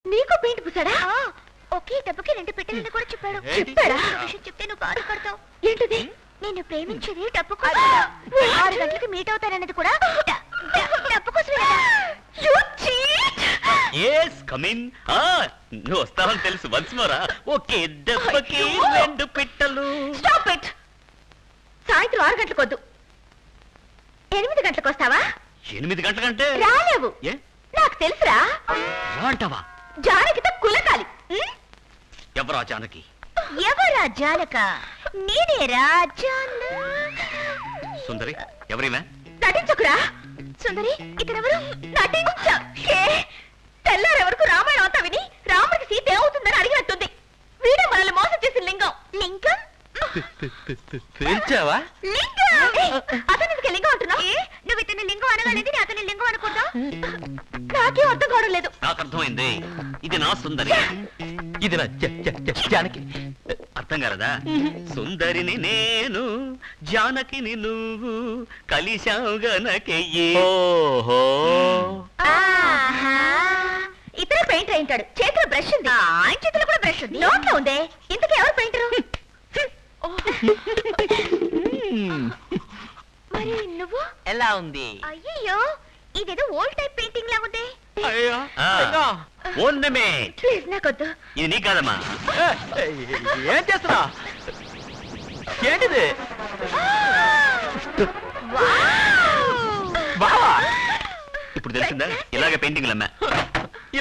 నీకు పెయింట్ పూసాడా? ఒకే దెబ్బకి 2 పెట్టెలని కూడా చెప్పాడు. చెప్పాడా? విషయం చెప్తే నువ్వు బాధపడతావు. ఏంటిది? నేను ప్రేమించేది డబ్బు కోసం. 6 గంటలకి మీట్ అవుతానన్నది కూడా డబ్బు కోసమే. నువ్వు వస్తావని తెలుసు. వన్స్ మోరా ఒకే దెబ్బకి 2 పిట్టలు. Stop it. సాయంత్రం 6 గంటలకు వద్దు, 8 గంటలకు వస్తావా? 8 గంటలకంటే రాలేవు. నాకు తెలుసురా. అంటావా? జానకితో కులకాలి. ఎవరా జానకి? ఎవరా జానక? నేనేరా జాన. సుందరి ఎవరివే? నటించకురా. సుందరి ఇతనెవరు? నటించకే. తెల్లారే వరకు రామాయణం అంతా విని రాముడికి సీత ఏమవుతుందని అడిగినట్టుంది. వీడే మనల్ని మోసం చేసిన లింగం. లింగం పేల్చావా? అతనికి లింగం అంటున్నా? నువ్వు ఇతని లింగం అనగలేదు, అతని లింగం అనుకుంటా. నాకేం అర్థం కావడం లేదు. నాకు అర్థమైంది. ఇది నా సుందరి, ఇది నా జానకి. అర్థం కాలదా? సుందరిని నేను, జానకిని నువ్వు, కలిశావు గనకెయ్యి. ఇతర పెయింటర్ అయింటాడు. చేతిలో బ్రష్ ఉంది. ఆయన చేతిలో కూడా బ్రష్ ఉంది. నోట్లో ఉందే. ఇంతకీ ఎవరు పెయింటరు? మరి నువ్వు ఎలా ఉంది? అయ్యో, ఇదేదో ఓల్డ్ టైప్ పెయింటింగ్ లా ఉంది. ప్లీజ్ నాకొద్దు. ఇది నీ కాదమ్మా. ఏం చేస్తున్నా? ఏంటిది? ఇప్పుడు తెలిసిందా? ఇలాగే పెయింటింగ్లు అమ్మా.